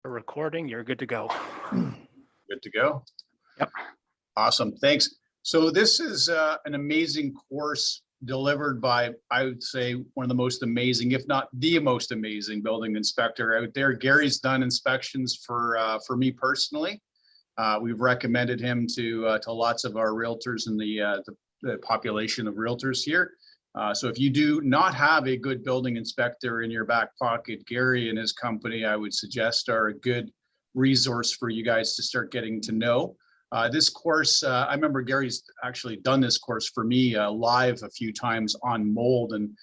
We're recording. You're good to go. Good to go. Yep. Awesome. Thanks. So this is an amazing course delivered by, I would say, one of the most amazing, if not the most amazing building inspector out there. Gary's done inspections for me personally. We've recommended him to lots of our realtors and the population of realtors here. So if you do not have a good building inspector in your back pocket, Gary and his company, I would suggest, are a good resource for you guys to start getting to know. This course, I remember Gary's actually done this course for me live a few times on mold, and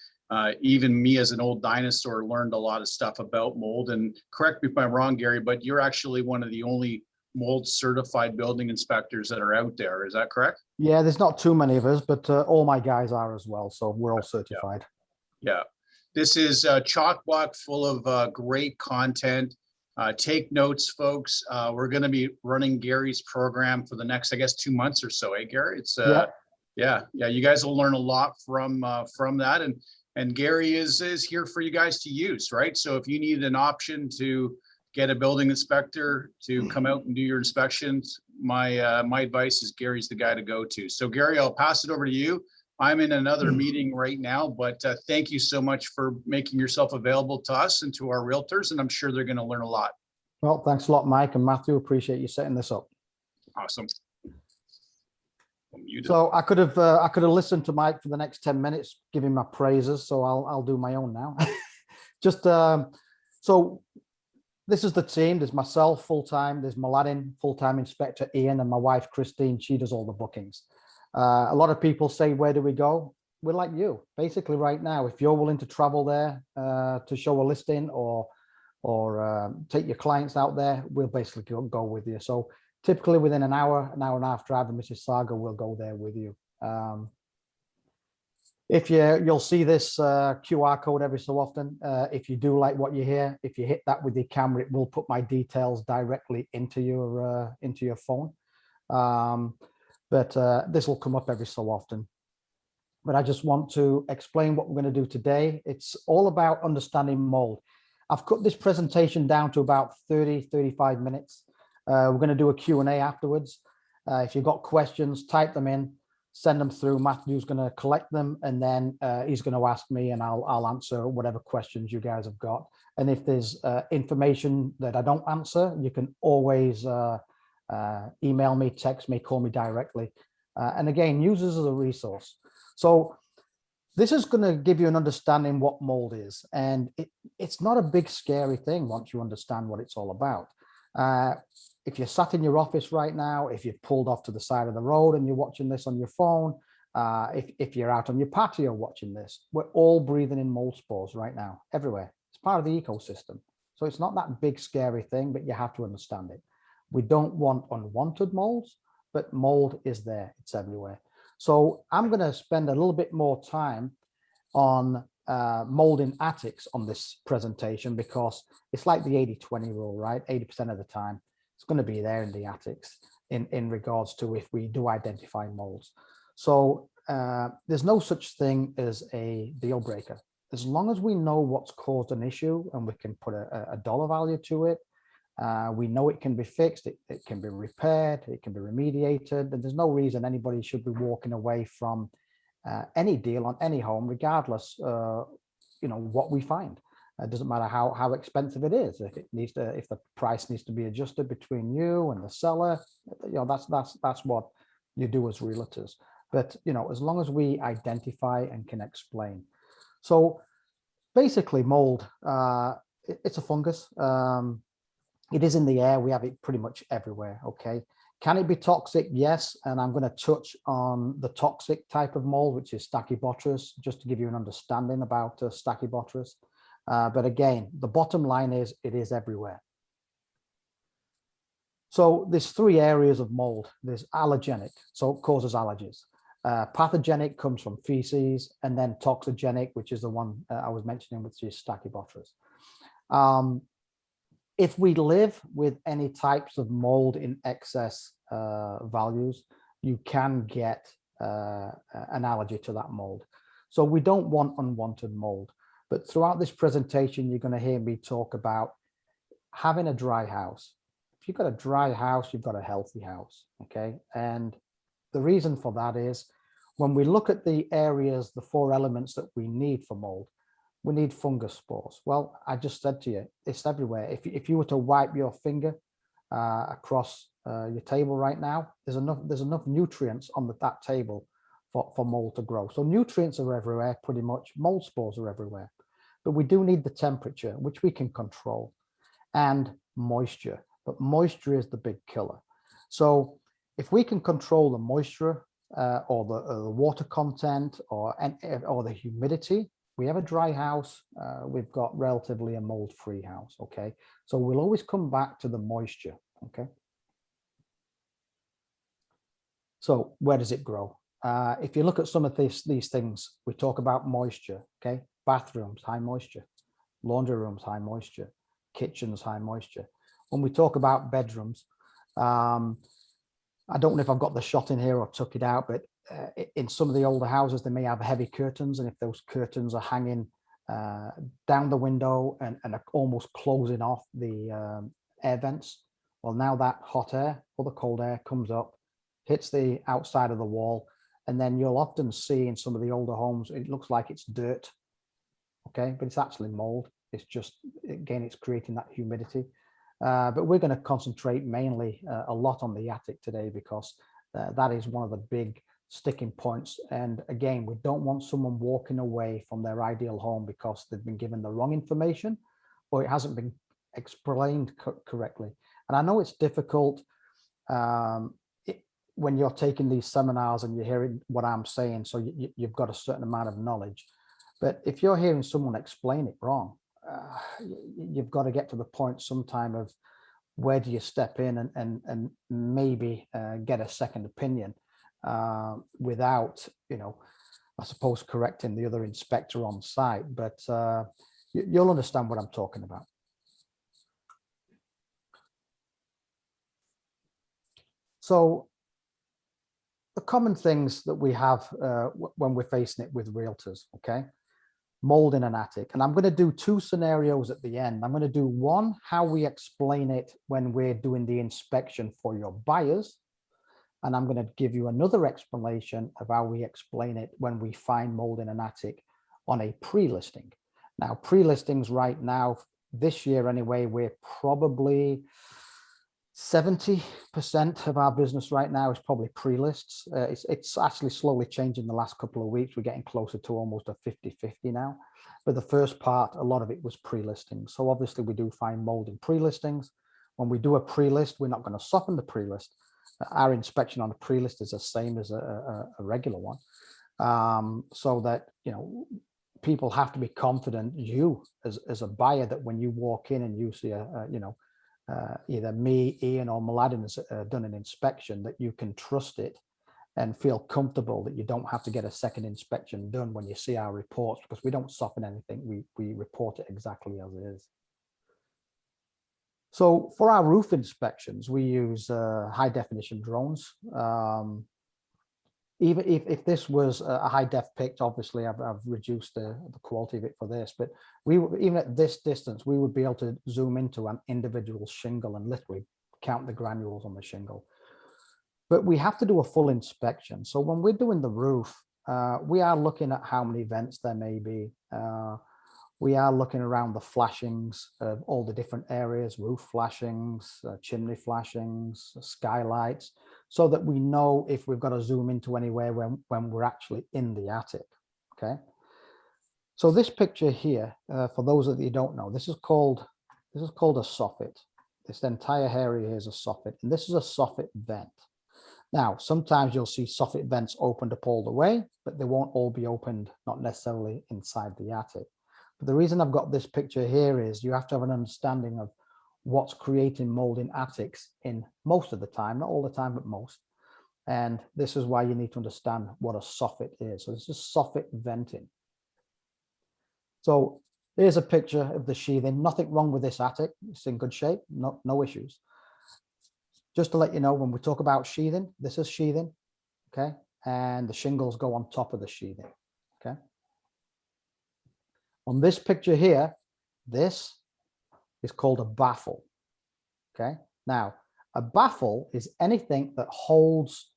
even me as an old dinosaur learned a lot of stuff about mold. And correct me if I'm wrong, Gary, but you're actually one of the only mold certified building inspectors that are out there. Is that correct? Yeah, there's not too many of us, but all my guys are as well. So we're all certified. Yeah. This is chock block full of great content. Take notes, folks. We're going to be running Gary's program for the next, I guess, 2 months or so. Hey, Gary, it's yeah. You guys will learn a lot from that. And Gary is here for you guys to use, right? So if you need an option to get a building inspector to come out and do your inspections, my advice is Gary's the guy to go to. So Gary, I'll pass it over to you. I'm in another meeting right now, but thank you so much for making yourself available to us and to our realtors, and I'm sure they're going to learn a lot. Well, thanks a lot, Mike and Matthew. Appreciate you setting this up. Awesome. So I could have listened to Mike for the next 10 minutes, giving my praises. So I'll do my own now. Just so this is the team. There's myself full-time. There's my lad in full-time inspector Ian, and my wife Christine. She does all the bookings. A lot of people say, where do we go? We're like you. Basically right now, if you're willing to travel there to show a listing or take your clients out there, we'll basically go with you. So typically within an hour and a half drive in Mississauga, we'll go there with you. If you'll see this QR code every so often. If you do like what you hear, if you hit that with your camera, it will put my details directly into your phone. But this will come up every so often. But I just want to explain what we're going to do today. It's all about understanding mold. I've cut this presentation down to about 35 minutes. We're going to do a Q&A afterwards. If you've got questions, type them in, send them through. Matthew's going to collect them, and then he's going to ask me, and I'll answer whatever questions you guys have got. And if there's information that I don't answer, you can always email me, text me, call me directly. And again, use this as a resource. So this is going to give you an understanding what mold is. And it's not a big, scary thing once you understand what it's all about. If you're sat in your office right now, if you've pulled off to the side of the road and you're watching this on your phone, if you're out on your patio watching this, we're all breathing in mold spores right now, everywhere. It's part of the ecosystem. So it's not that big, scary thing, but you have to understand it. We don't want unwanted molds, but mold is there. It's everywhere. So I'm going to spend a little bit more time on mold in attics on this presentation, because it's like the 80-20 rule, right? 80% of the time, it's going to be there in the attics in regards to if we do identify molds. So there's no such thing as a deal breaker. As long as we know what's caused an issue and we can put a dollar value to it, we know it can be fixed, it can be repaired, it can be remediated, and there's no reason anybody should be walking away from any deal on any home, regardless, what we find. It doesn't matter how expensive it is. If the price needs to be adjusted between you and the seller, that's what you do as realtors. But as long as we identify and can explain. So basically, mold, it's a fungus. It is in the air. We have it pretty much everywhere. Okay. Can it be toxic? Yes. And I'm going to touch on the toxic type of mold, which is Stachybotrys, just to give you an understanding about Stachybotrys. But again, the bottom line is it is everywhere. So there's 3 areas of mold. There's allergenic, so it causes allergies. Pathogenic comes from feces, and then toxigenic, which is the one I was mentioning, which is Stachybotrys. If we live with any types of mold in excess values, you can get an allergy to that mold. So we don't want unwanted mold. But throughout this presentation, you're going to hear me talk about having a dry house. If you've got a dry house, you've got a healthy house, okay? And the reason for that is when we look at the areas, the 4 elements that we need for mold, we need fungus spores. Well, I just said to you, it's everywhere. If you were to wipe your finger across your table right now, there's enough nutrients on that table for mold to grow. So nutrients are everywhere, pretty much. Mold spores are everywhere. But we do need the temperature, which we can control, and moisture. But moisture is the big killer. So if we can control the moisture or the water content or the humidity, we have a dry house, we've got relatively a mold-free house, okay? So we'll always come back to the moisture, okay? So where does it grow? If you look at some of these things, we talk about moisture, okay? Bathrooms, high moisture. Laundry rooms, high moisture. Kitchens, high moisture. When we talk about bedrooms, I don't know if I've got the shot in here or took it out, but in some of the older houses, they may have heavy curtains. And if those curtains are hanging down the window and are almost closing off the air vents, well, now that hot air or the cold air comes up, hits the outside of the wall. And then you'll often see in some of the older homes, it looks like it's dirt, okay? But it's actually mold. It's just, again, it's creating that humidity. But we're going to concentrate mainly a lot on the attic today because that is one of the big sticking points. And again, we don't want someone walking away from their ideal home because they've been given the wrong information or it hasn't been explained correctly. And I know it's difficult when you're taking these seminars and you're hearing what I'm saying, so you've got a certain amount of knowledge. But if you're hearing someone explain it wrong, you've got to get to the point sometime of where do you step in and maybe get a second opinion without, I suppose, correcting the other inspector on site. But you'll understand what I'm talking about. So the common things that we have when we're facing it with realtors, okay? Mold in an attic. And I'm going to do 2 scenarios at the end. I'm going to do one, how we explain it when we're doing the inspection for your buyers. And I'm going to give you another explanation of how we explain it when we find mold in an attic on a pre-listing. Now, pre-listings right now, this year anyway, we're probably 70% of our business right now is probably pre-lists. It's actually slowly changing the last couple of weeks. We're getting closer to almost a 50-50 now. But the first part, a lot of it was pre-listings. So obviously we do find mold in pre-listings. When we do a pre-list, we're not going to soften the pre-list. Our inspection on a pre-list is the same as a regular one. So that, people have to be confident, you as a buyer, that when you walk in and you see either me, Ian, or Mladen has done an inspection, that you can trust it and feel comfortable that you don't have to get a second inspection done when you see our reports, because we don't soften anything. We report it exactly as it is. So for our roof inspections, we use high definition drones. Even if this was a high def pic, obviously I've reduced the quality of it for this, but even at this distance, we would be able to zoom into an individual shingle and literally count the granules on the shingle. But we have to do a full inspection. So when we're doing the roof, we are looking at how many vents there may be. We are looking around the flashings of all the different areas, roof flashings, chimney flashings, skylights, so that we know if we've got to zoom into anywhere when we're actually in the attic, okay? So this picture here, for those of you who don't know, this is called a soffit. This entire area here is a soffit, and this is a soffit vent. Now, sometimes you'll see soffit vents opened up all the way, but they won't all be opened, not necessarily inside the attic. But the reason I've got this picture here is you have to have an understanding of what's creating mold in attics in most of the time, not all the time, but most. And this is why you need to understand what a soffit is. So this is soffit venting. So here's a picture of the sheathing. Nothing wrong with this attic. It's in good shape, no issues. Just to let you know, when we talk about sheathing, this is sheathing, okay? And the shingles go on top of the sheathing, okay? On this picture here, this is called a baffle. Okay. Now, a baffle is anything that holds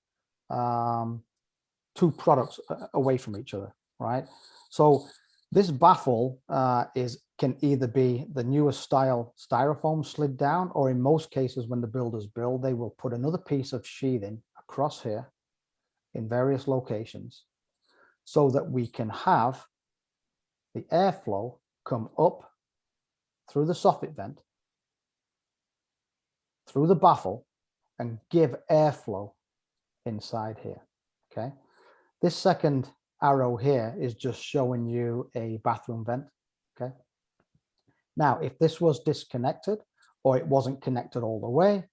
two products away from each other, right? So this baffle can either be the newest style styrofoam slid down, or in most cases, when the builders build, they will put another piece of sheathing across here in various locations so that we can have the airflow come up through the soffit vent, through the baffle, and give airflow inside here. Okay. This second arrow here is just showing you a bathroom vent. Okay. Now, if this was disconnected or it wasn't connected all the way,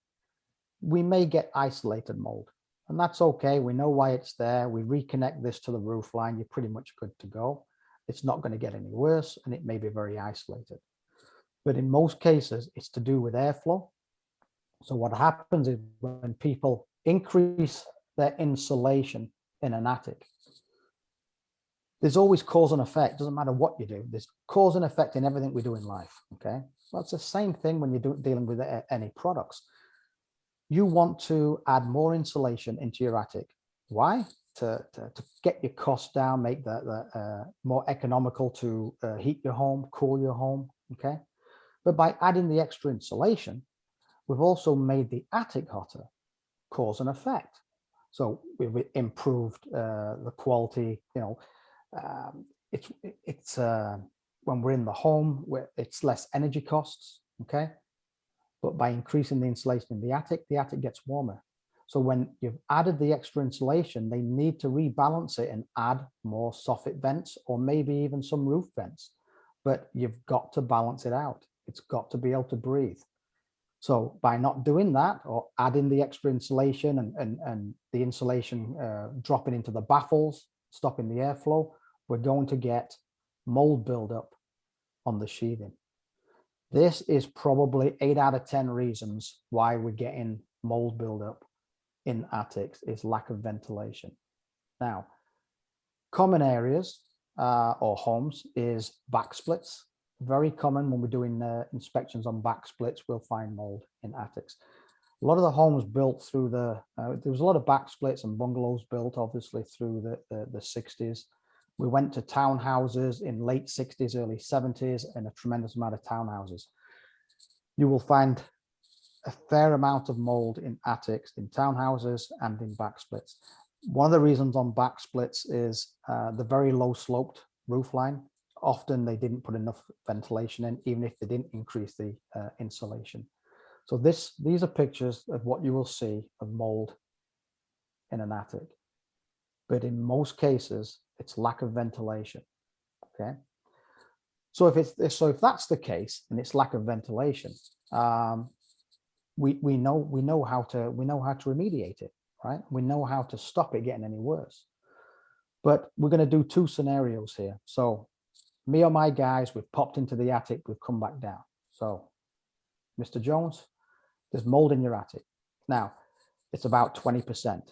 we may get isolated mold, and that's okay. We know why it's there. We reconnect this to the roof line. You're pretty much good to go. It's not going to get any worse, and it may be very isolated. But in most cases, it's to do with airflow. So what happens is when people increase their insulation in an attic, there's always cause and effect. Doesn't matter what you do. There's cause and effect in everything we do in life. Okay. Well, it's the same thing when you're dealing with any products. You want to add more insulation into your attic. Why? To get your costs down, make the more economical to heat your home, cool your home. Okay. But by adding the extra insulation, we've also made the attic hotter. Cause and effect. So we've improved the quality. You know, it's when we're in the home, it's less energy costs. Okay, but by increasing the insulation in the attic gets warmer. So when you've added the extra insulation, they need to rebalance it and add more soffit vents or maybe even some roof vents. But you've got to balance it out. It's got to be able to breathe. So by not doing that or adding the extra insulation and the insulation dropping into the baffles, stopping the airflow, we're going to get mold buildup on the sheathing. This is probably 8 out of 10 reasons why we're getting mold buildup in attics is lack of ventilation. Now, common areas or homes is back splits. Very common when we're doing inspections on back splits, we'll find mold in attics. A lot of the homes built through there was a lot of back splits and bungalows built obviously through the 60s. We went to townhouses in late 60s, early 70s, and a tremendous amount of townhouses. You will find a fair amount of mold in attics, in townhouses, and in back splits. One of the reasons on back splits is the very low sloped roof line. Often they didn't put enough ventilation in, even if they didn't increase the insulation. So these are pictures of what you will see of mold in an attic. But in most cases, it's lack of ventilation. Okay. So if that's the case and it's lack of ventilation, we know how to remediate it, right? We know how to stop it getting any worse. But we're going to do 2 scenarios here. So me or my guys, we've popped into the attic, we've come back down. So, Mr. Jones, there's mold in your attic. Now, it's about 20%.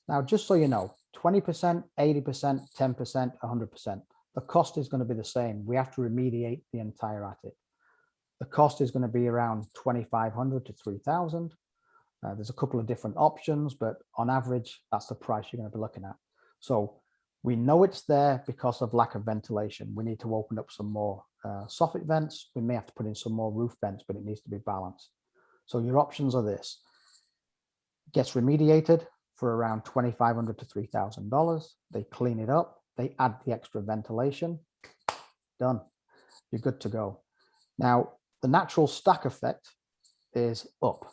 Now, just so you know, 20%, 80%, 10%, 100%. The cost is going to be the same. We have to remediate the entire attic. The cost is going to be around $2,500 to $3,000. There's a couple of different options, but on average, that's the price you're going to be looking at. So we know it's there because of lack of ventilation. We need to open up some more soffit vents. We may have to put in some more roof vents, but it needs to be balanced. So your options are this. Gets remediated for around $2,500 to $3,000. They clean it up. They add the extra ventilation. Done. You're good to go. Now, the natural stack effect is up,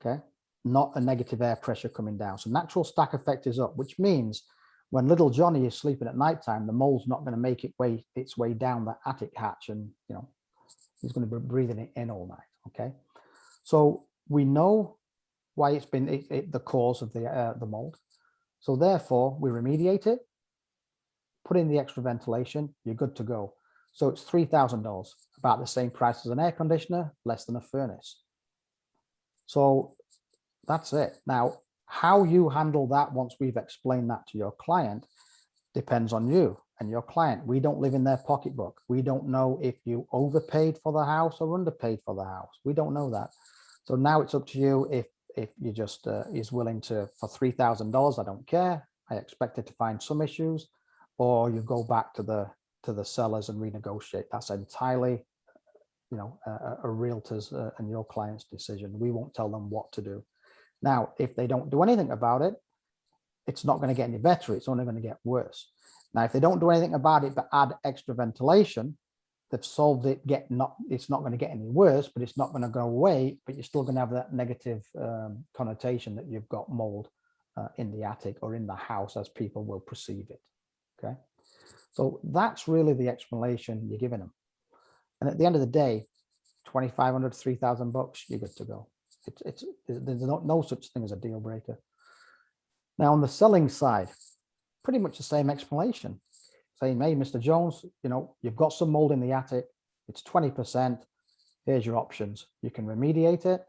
okay? Not a negative air pressure coming down. So natural stack effect is up, which means when little Johnny is sleeping at nighttime, the mold's not going to make its way down the attic hatch, and he's going to be breathing it in all night. Okay, so we know why it's been the cause of the mold. So therefore, we remediate it, put in the extra ventilation. You're good to go. So it's $3,000, about the same price as an air conditioner, less than a furnace. So that's it. Now, how you handle that once we've explained that to your client depends on you and your client. We don't live in their pocketbook. We don't know if you overpaid for the house or underpaid for the house. We don't know that. So now it's up to you. If you just is willing to, for $3,000, I don't care. I expected to find some issues, or you go back to the sellers and renegotiate. That's entirely, you know, a realtor's and your client's decision. We won't tell them what to do. Now, if they don't do anything about it, it's not going to get any better. It's only going to get worse. Now, if they don't do anything about it but add extra ventilation, they've solved it. It's not going to get any worse, but it's not going to go away. But you're still going to have that negative connotation that you've got mold in the attic or in the house, as people will perceive it. Okay, so that's really the explanation you're giving them. And at the end of the day, 2,500, 3,000 bucks, you're good to go. There's no such thing as a deal breaker. Now, on the selling side, pretty much the same explanation. Saying, hey, Mr. Jones, you know, you've got some mold in the attic. It's 20%. Here's your options. You can remediate it,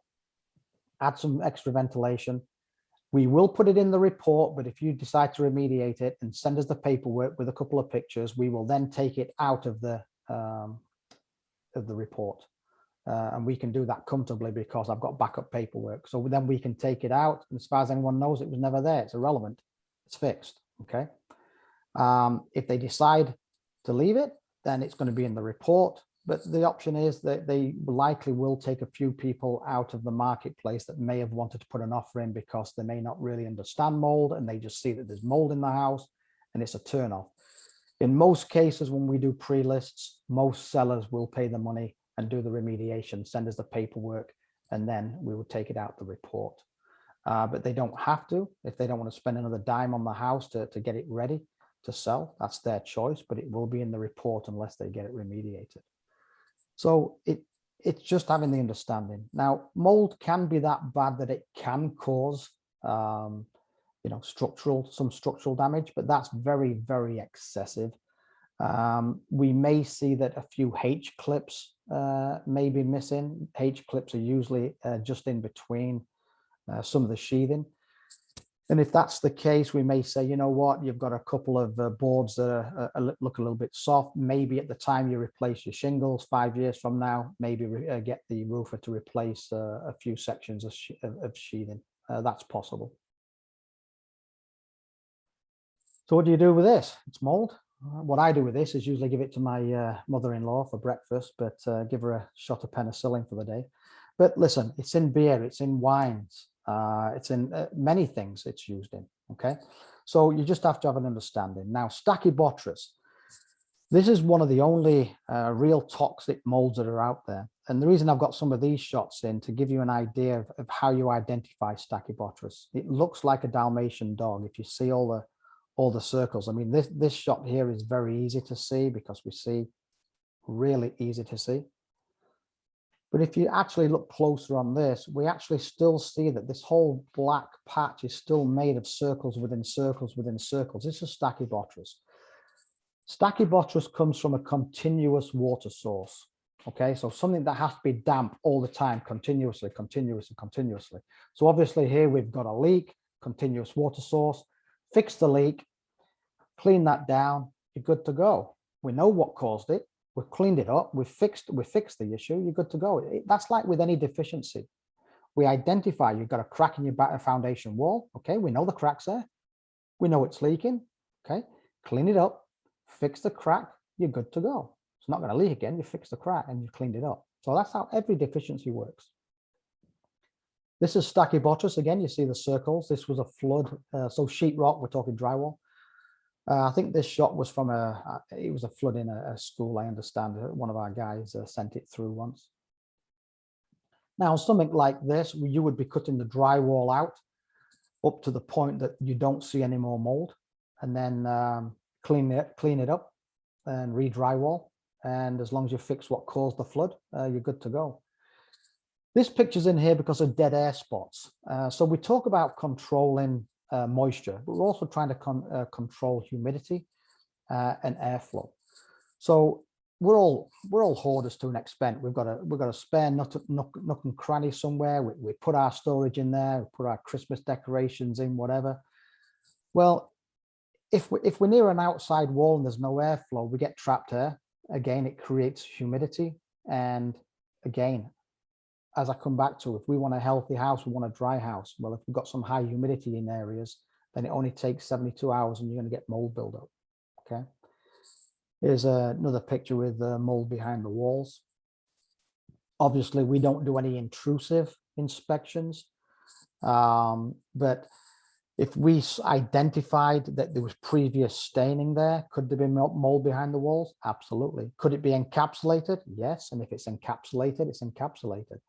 add some extra ventilation. We will put it in the report, but if you decide to remediate it and send us the paperwork with a couple of pictures, we will then take it out of the report. And we can do that comfortably because I've got backup paperwork. So then we can take it out. And as far as anyone knows, it was never there. It's irrelevant. It's fixed. Okay. If they decide to leave it, then it's going to be in the report. But the option is that they likely will take a few people out of the marketplace that may have wanted to put an offer in because they may not really understand mold and they just see that there's mold in the house and it's a turnoff. In most cases, when we do pre-lists, most sellers will pay the money and do the remediation, send us the paperwork, and then we will take it out the report. But they don't have to. If they don't want to spend another dime on the house to get it ready to sell, that's their choice, but it will be in the report unless they get it remediated. So it's just having the understanding. Now, mold can be that bad that it can cause you know, some structural damage, but that's very, very excessive. We may see that a few H clips may be missing. H clips are usually just in between some of the sheathing. And if that's the case, we may say, you know what, you've got a couple of boards that look a little bit soft. Maybe at the time you replace your shingles 5 years from now, maybe get the roofer to replace a few sections of sheathing. That's possible. So what do you do with this? It's mold. What I do with this is usually give it to my mother-in-law for breakfast, but give her a shot of penicillin for the day. But listen, it's in beer, it's in wines, it's in many things it's used in, okay? So you just have to have an understanding. Now, Stachybotrys, this is one of the only real toxic molds that are out there. And the reason I've got some of these shots in to give you an idea of how you identify Stachybotrys. It looks like a Dalmatian dog. If you see all the circles, I mean, this shot here is very easy to see because we see really easy to see. But if you actually look closer on this, we actually still see that this whole black patch is still made of circles within circles within circles. This is Stachybotrys. Stachybotrys comes from a continuous water source. Okay, so something that has to be damp all the time, continuously. So obviously here we've got a leak, continuous water source. Fix the leak, clean that down, you're good to go. We know what caused it. We've cleaned it up. We fixed the issue. You're good to go. That's like with any deficiency. We identify you've got a crack in your foundation wall. Okay, we know the crack's there. We know it's leaking. Okay, clean it up, fix the crack. You're good to go. It's not going to leak again. You fix the crack and you cleaned it up. So that's how every deficiency works. This is Stachybotrys. Again, you see the circles. This was a flood. So sheetrock, we're talking drywall. I think this shot was from it was a flood in a school, I understand. One of our guys sent it through once. Now, something like this, you would be cutting the drywall out up to the point that you don't see any more mold, and then clean it up and re-drywall. And as long as you fix what caused the flood, you're good to go. This picture's in here because of dead air spots. So we talk about controlling moisture, but we're also trying to control humidity and airflow. So we're all hoarders to an extent. We've got a spare nook and cranny somewhere. We put our storage in there. We put our Christmas decorations in, whatever. Well, if we're near an outside wall and there's no airflow, we get trapped air. Again, it creates humidity. And again, as I come back to, if we want a healthy house, we want a dry house. Well, if we've got some high humidity in areas, then it only takes 72 hours and you're going to get mold buildup. Okay. Here's another picture with mold behind the walls. Obviously, we don't do any intrusive inspections, but if we identified that there was previous staining there, could there be mold behind the walls? Absolutely. Could it be encapsulated? Yes. And if it's encapsulated, it's encapsulated.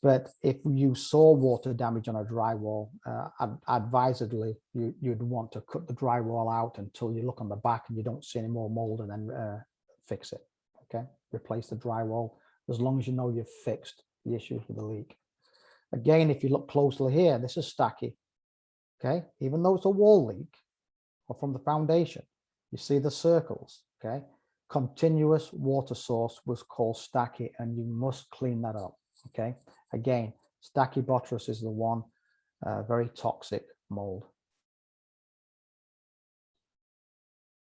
But if you saw water damage on a drywall, advisedly, you'd want to cut the drywall out until you look on the back and you don't see any more mold, and then fix it. Okay, replace the drywall as long as you know you've fixed the issues with the leak. Again, if you look closely here, this is stacky. Okay, even though it's a wall leak or from the foundation, you see the circles. Okay, continuous water source was called stacky, and you must clean that up. Okay, again, Stachybotrys is the one, very toxic mold.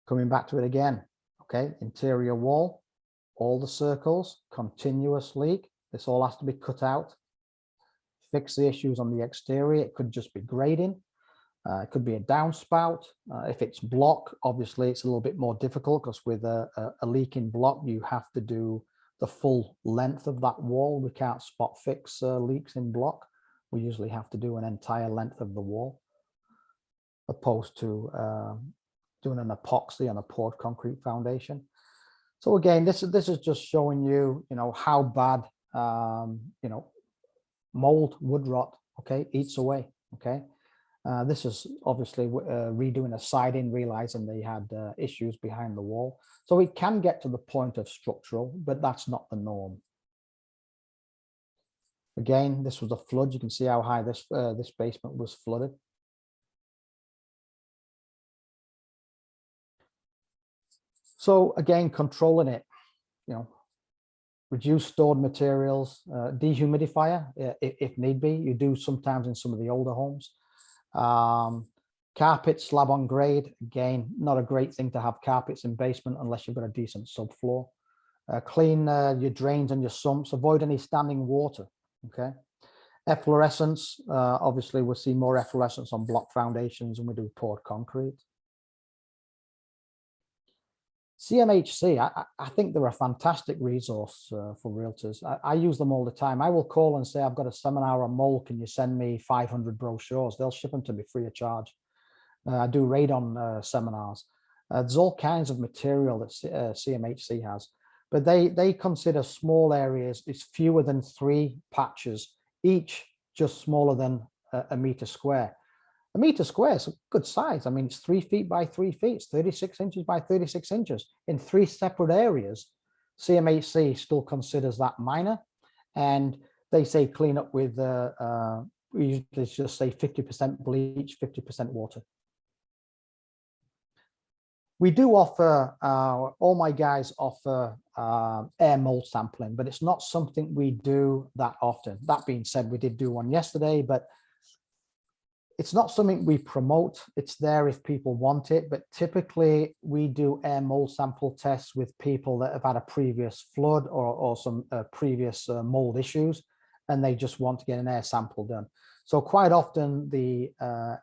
Coming back to it again. Okay, interior wall, all the circles, continuous leak. This all has to be cut out. Fix the issues on the exterior. It could just be grading. It could be a downspout. If it's block, obviously it's a little bit more difficult, because with a leak in block, you have to do the full length of that wall. We can't spot fix leaks in block. We usually have to do an entire length of the wall, opposed to doing an epoxy on a poured concrete foundation. So again, this is just showing you, how bad, mold, wood rot, okay, eats away. Okay. This is obviously redoing a siding, realizing they had issues behind the wall. So it can get to the point of structural, but that's not the norm. Again, this was a flood. You can see how high this basement was flooded. So again, controlling it, reduce stored materials, dehumidifier if need be. You do sometimes in some of the older homes. Carpet slab on grade, again, not a great thing to have carpets in basement unless you've got a decent subfloor. Clean your drains and your sumps, avoid any standing water. Okay. Efflorescence, obviously we'll see more efflorescence on block foundations than we do poured concrete. CMHC, I think they're a fantastic resource for realtors. I use them all the time. I will call and say, I've got a seminar on mold. Can you send me 500 brochures? They'll ship them to me free of charge. I do radon seminars. There's all kinds of material that CMHC has, but they consider small areas. It's fewer than 3 patches, each just smaller than a meter square. A meter square is a good size. I mean, it's 3 feet by 3 feet, it's 36 inches by 36 inches in 3 separate areas. CMHC still considers that minor, and they say clean up with, we usually just say 50% bleach, 50% water. We do offer, all my guys offer air mold sampling, but it's not something we do that often. That being said, we did do one yesterday, but it's not something we promote. It's there if people want it, but typically we do air mold sample tests with people that have had a previous flood or some previous mold issues, and they just want to get an air sample done. So quite often the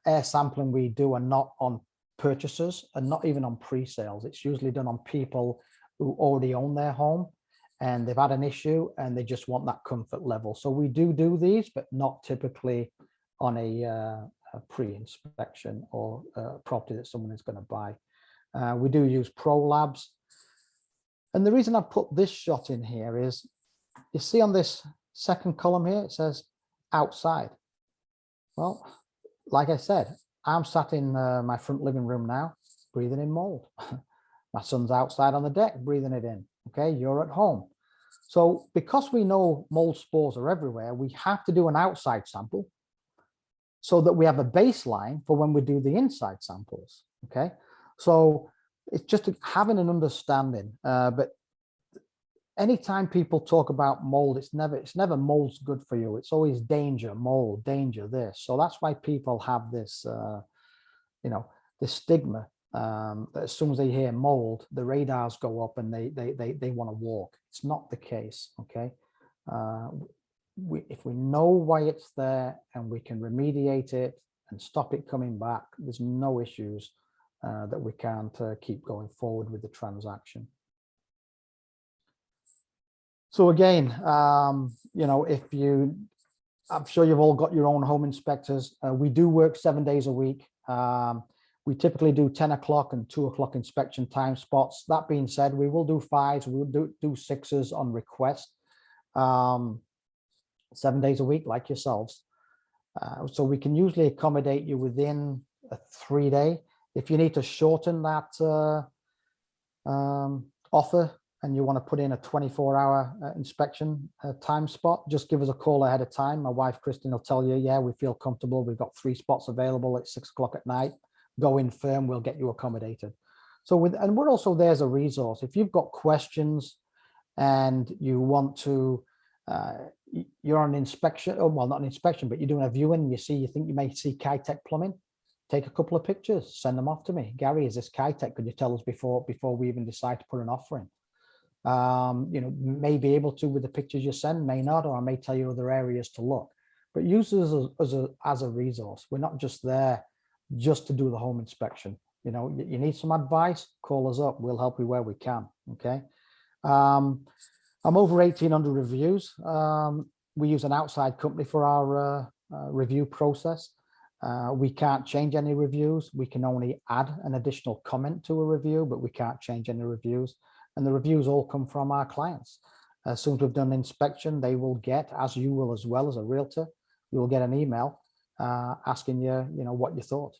air sampling we do are not on purchasers and not even on pre-sales. It's usually done on people who already own their home and they've had an issue and they just want that comfort level. So we do these, but not typically on a pre-inspection or property that someone is going to buy. We do use Pro Labs. And the reason I put this shot in here is, you see on this second column here, it says outside. Well, like I said, I'm sat in my front living room now, breathing in mold. My son's outside on the deck, breathing it in. Okay, you're at home. So because we know mold spores are everywhere, we have to do an outside sample so that we have a baseline for when we do the inside samples. Okay, so it's just having an understanding. But anytime people talk about mold, it's never mold's good for you. It's always danger, mold, danger, this. So that's why people have this, this stigma as soon as they hear mold, the radars go up and they want to walk. It's not the case. Okay. If we know why it's there and we can remediate it and stop it coming back, there's no issues that we can't keep going forward with the transaction. So again, you know, I'm sure you've all got your own home inspectors. We do work 7 days a week. We typically do 10 o'clock and 2 o'clock inspection time spots. That being said, we will do 5s, we'll do 6s on request. 7 days a week, like yourselves. So we can usually accommodate you within a 3 day. If you need to shorten that offer and you want to put in a 24-hour inspection time spot, just give us a call ahead of time. My wife, Kristen, will tell you, yeah, we feel comfortable. We've got 3 spots available at 6 o'clock at night. Go in firm, we'll get you accommodated. So and we're also there as a resource. If you've got questions and you want to, you're on an inspection, oh, well, not an inspection, but you're doing a viewing, you think you may see Kitech plumbing, take a couple of pictures, send them off to me. Gary, is this Kitech? Could you tell us before we even decide to put an offer in? You know, may be able to with the pictures you send, may not, or I may tell you other areas to look, but use us as a resource. We're not just there just to do the home inspection. You know, you need some advice, call us up. We'll help you where we can. Okay. I'm over 1,800 reviews. We use an outside company for our review process. We can't change any reviews. We can only add an additional comment to a review, but we can't change any reviews. And the reviews all come from our clients. As soon as we've done an inspection, they will get, as you will as well as a realtor, you will get an email asking you, you know, what you thought.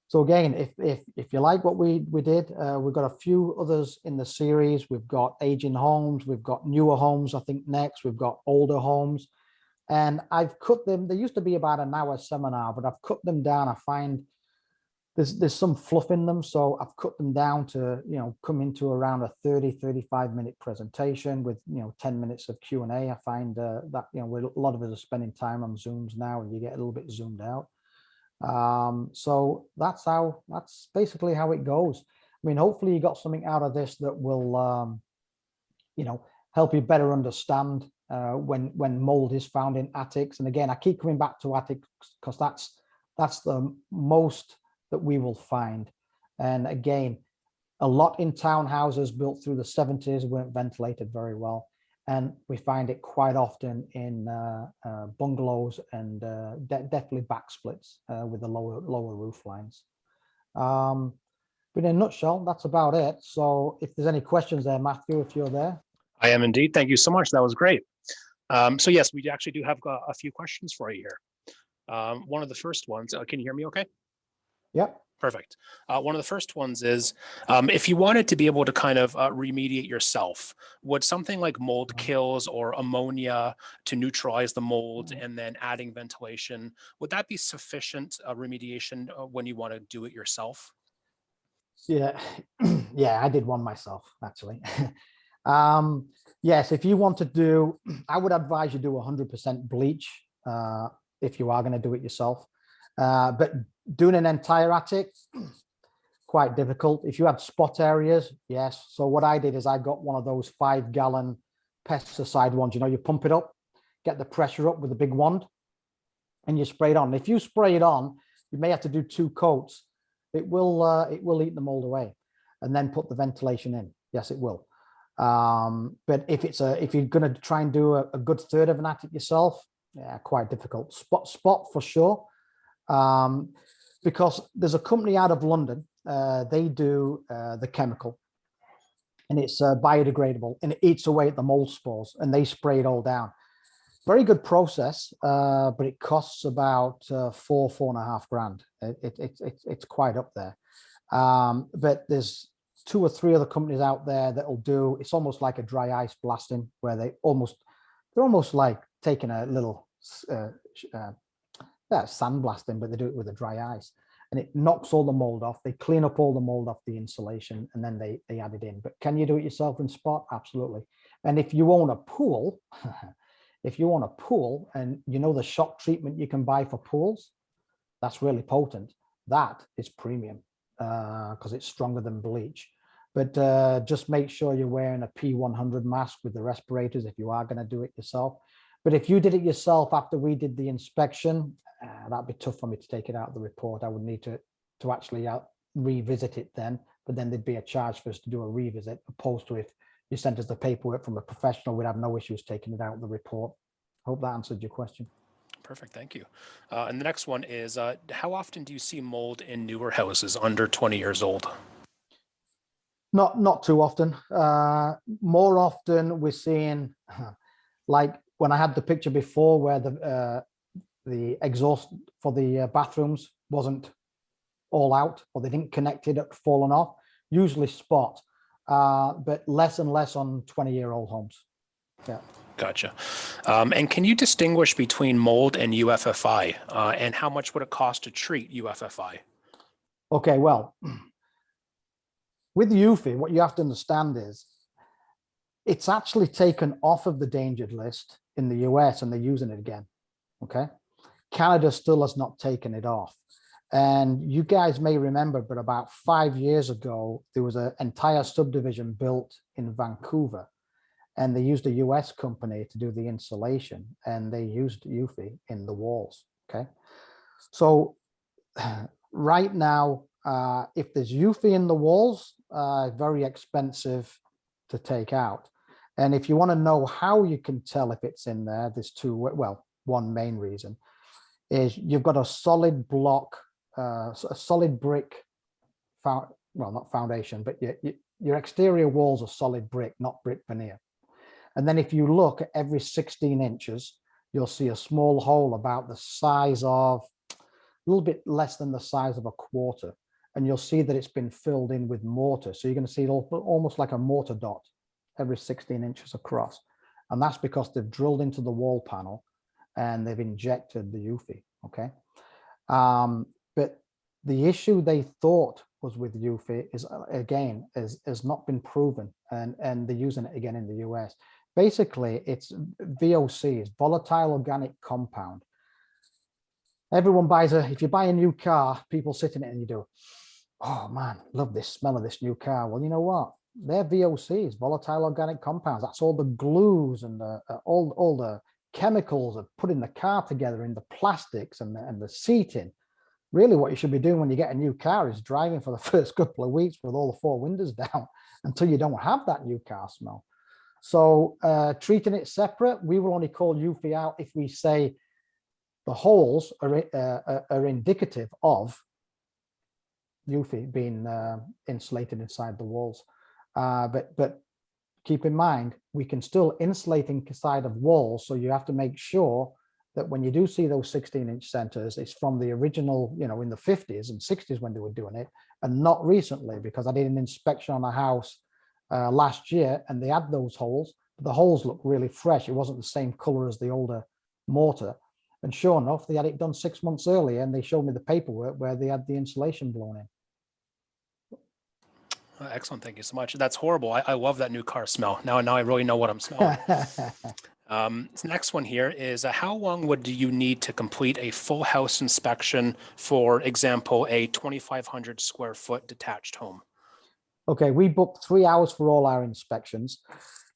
So again, if you like what we did, we've got a few others in the series. We've got aging homes, we've got newer homes, I think next, we've got older homes. And I've cut them, they used to be about an hour seminar, but I've cut them down. I find there's some fluff in them. So I've cut them down to, you know, come into around a 35-minute presentation with, you know, 10 minutes of Q&A. I find that, you know, a lot of us are spending time on Zooms now and you get a little bit zoomed out. So that's basically how it goes. I mean, hopefully you got something out of this that will, you know, help you better understand when mold is found in attics. And again, I keep coming back to attics because that's the most that we will find. And again, a lot in townhouses built through the 70s weren't ventilated very well. And we find it quite often in bungalows and definitely back splits with the lower roof lines. But in a nutshell, that's about it. So if there's any questions there, Matthew, if you're there. I am indeed. Thank you so much. That was great. So yes, we actually do have a few questions for you here. One of the first ones, can you hear me okay? Yep. Perfect. One of the first ones is, if you wanted to be able to kind of remediate yourself, would something like mold kills or ammonia to neutralize the mold and then adding ventilation, would that be sufficient remediation when you want to do it yourself? Yeah, yeah, I did one myself, actually. Yes, if you want to do, I would advise you do 100% bleach if you are going to do it yourself. But doing an entire attic, quite difficult. If you had spot areas, yes. So what I did is I got one of those 5-gallon pesticide ones. You know, you pump it up, get the pressure up with a big wand, and you spray it on. If you spray it on, you may have to do 2 coats. It will eat the mold away, and then put the ventilation in. Yes, it will. But if you're going to try and do a good third of an attic yourself, yeah, quite difficult. Spot for sure. Because there's a company out of London, they do the chemical, and it's biodegradable, and it eats away at the mold spores, and they spray it all down. Very good process, but it costs about $4.5 grand. It's quite up there. But there's 2 or 3 other companies out there that'll do. It's almost like a dry ice blasting, where they're almost like taking a little sandblasting, but they do it with a dry ice, and it knocks all the mold off. They clean up all the mold off the insulation, and then they add it in. But can you do it yourself in spot? Absolutely. And if you own a pool, and you know the shock treatment you can buy for pools, that's really potent. that is premium because it's stronger than bleach. But just make sure you're wearing a P100 mask with the respirators if you are going to do it yourself. But if you did it yourself after we did the inspection, that'd be tough for me to take it out of the report. I would need to actually revisit it then, but then there'd be a charge for us to do a revisit, opposed to if you sent us the paperwork from a professional, we'd have no issues taking it out of the report. Hope that answered your question. Perfect, thank you. And the next one is, how often do you see mold in newer houses under 20 years old? Not too often. More often we're seeing, like when I had the picture before where the exhaust for the bathrooms wasn't all out, or they didn't connect it, it fallen off, usually spot, but less and less on 20-year-old homes. Yeah. Gotcha. And can you distinguish between mold and UFFI, and how much would it cost to treat UFFI? Okay, well, with UFI, what you have to understand is it's actually taken off of the endangered list in the US and they're using it again. Okay. Canada still has not taken it off. And you guys may remember, but about 5 years ago, there was an entire subdivision built in Vancouver, and they used a US company to do the insulation, and they used UFI in the walls. Okay. So right now, if there's UFI in the walls, very expensive to take out. And if you want to know how you can tell if it's in there, there's two, well, one main reason is you've got a solid block, a solid brick, well, not foundation, but your exterior walls are solid brick, not brick veneer. And then if you look at every 16 inches, you'll see a small hole about the size of, a little bit less than the size of a quarter. And you'll see that it's been filled in with mortar. So you're going to see it almost like a mortar dot every 16 inches across. And that's because they've drilled into the wall panel and they've injected the UFI, okay? But the issue they thought was with UFI is, again, has not been proven, and they're using it again in the US. Basically, it's VOCs, volatile organic compound. Everyone buys if you buy a new car, people sit in it and you do, oh man, love this smell of this new car. Well, you know what? They're VOCs, volatile organic compounds. That's all the glues and all the chemicals that put in the car together, in the plastics and the seating. Really what you should be doing when you get a new car is driving for the first couple of weeks with all the four windows down until you don't have that new car smell. So treating it separate, we will only call UFI out if we say the holes are indicative of UFI being insulated inside the walls. But keep in mind, we can still insulate inside of walls. So you have to make sure that when you do see those 16-inch centers, it's from the original, you know, in the 50s and 60s when they were doing it, and not recently, because I did an inspection on a house last year and they had those holes. But the holes look really fresh. It wasn't the same color as the older mortar. And sure enough, they had it done 6 months earlier, and they showed me the paperwork where they had the insulation blown in. Excellent, thank you so much. That's horrible. I love that new car smell. Now I really know what I'm smelling. This next one here is, how long would you need to complete a full house inspection, for example, a 2,500 square foot detached home? Okay, we booked 3 hours for all our inspections.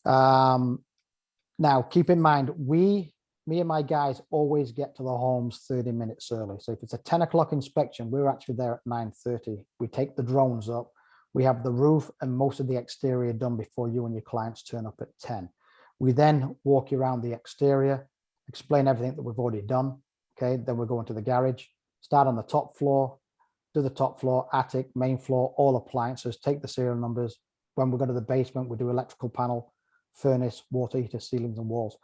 Now, keep in mind, me and my guys always get to the homes 30 minutes early. So if it's a 10 o'clock inspection, we're actually there at 9:30. We take the drones up. We have the roof and most of the exterior done before you and your clients turn up at 10. We then walk you around the exterior, explain everything that we've already done. Okay, then we're going to the garage, start on the top floor, do the top floor, attic, main floor, all appliances, take the serial numbers. When we go to the basement, we do electrical panel, furnace, water heater, ceilings and walls.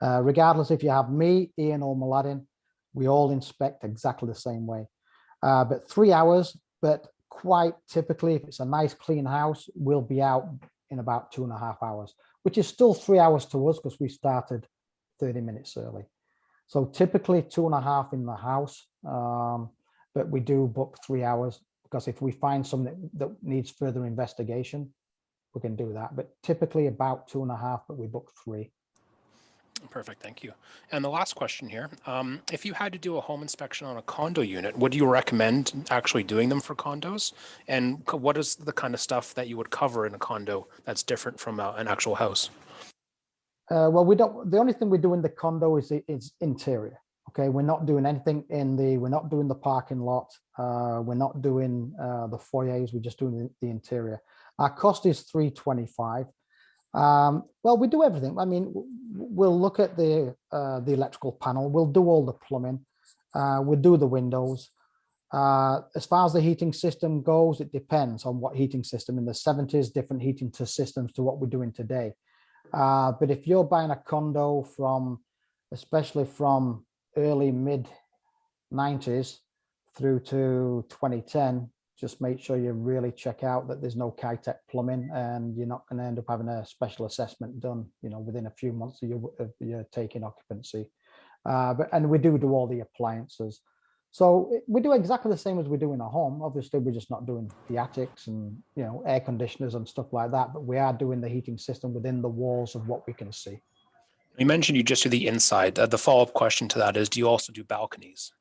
Regardless if you have me, Ian or Mladen, we all inspect exactly the same way. But 3 hours, but quite typically, if it's a nice clean house, we'll be out in about 2.5 hours, which is still 3 hours to us because we started 30 minutes early. So typically 2.5 in the house, but we do book 3 hours because if we find something that needs further investigation, we can do that. But typically about 2.5, but we book 3. Perfect, thank you. And the last question here, if you had to do a home inspection on a condo unit, would you recommend actually doing them for condos? And what is the kind of stuff that you would cover in a condo that's different from an actual house? Well, we don't. The only thing we do in the condo is interior. Okay, we're not doing anything we're not doing the parking lot. We're not doing the foyers. We're just doing the interior. Our cost is $325. Well, we do everything. I mean, we'll look at the electrical panel. We'll do all the plumbing. We'll do the windows. As far as the heating system goes, it depends on what heating system. In the 70s, different heating systems to what we're doing today. But if you're buying a condo especially from early mid 90s through to 2010, just make sure you really check out that there's no Kitec plumbing, and you're not going to end up having a special assessment done, within a few months of your taking occupancy. And we do all the appliances. So we do exactly the same as we do in a home. Obviously, we're just not doing the attics and air conditioners and stuff like that, but we are doing the heating system within the walls of what we can see. You mentioned you just do the inside. The follow-up question to that is, do you also do balconies?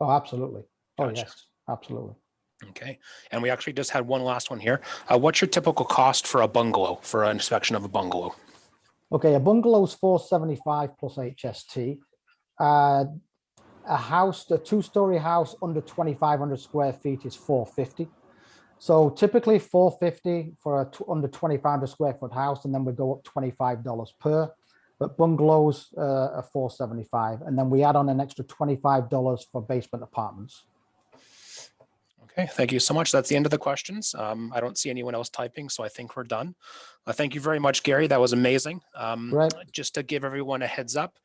Oh, absolutely. Oh, Gotcha. yes, absolutely. Okay. And we actually just had one last one here. What's your typical cost for a bungalow, for an inspection of a bungalow? Okay, a bungalow is $475 plus HST. A two-story house under 2,500 square feet is $450. So typically $450 for under 2,500 square foot house, and then we go up $25 per. But bungalows are $475, and then we add on an extra $25 for basement apartments. Okay, thank you so much. That's the end of the questions. I don't see anyone else typing, so I think we're done. Thank you very much, Gary. That was amazing. Right. Just to give everyone a heads up,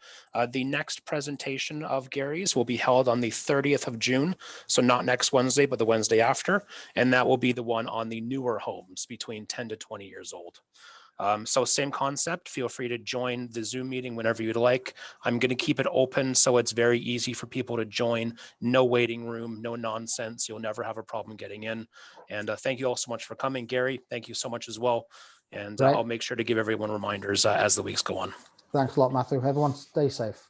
the next presentation of Gary's will be held on the 30th of June. So not next Wednesday, but the Wednesday after. And that will be the one on the newer homes between 10 to 20 years old. So same concept, feel free to join the Zoom meeting whenever you'd like. I'm going to keep it open so it's very easy for people to join. No waiting room, no nonsense. You'll never have a problem getting in. And thank you all so much for coming. Gary, thank you so much as well. And Right. I'll make sure to give everyone reminders as the weeks go on. Thanks a lot, Matthew. Everyone stay safe.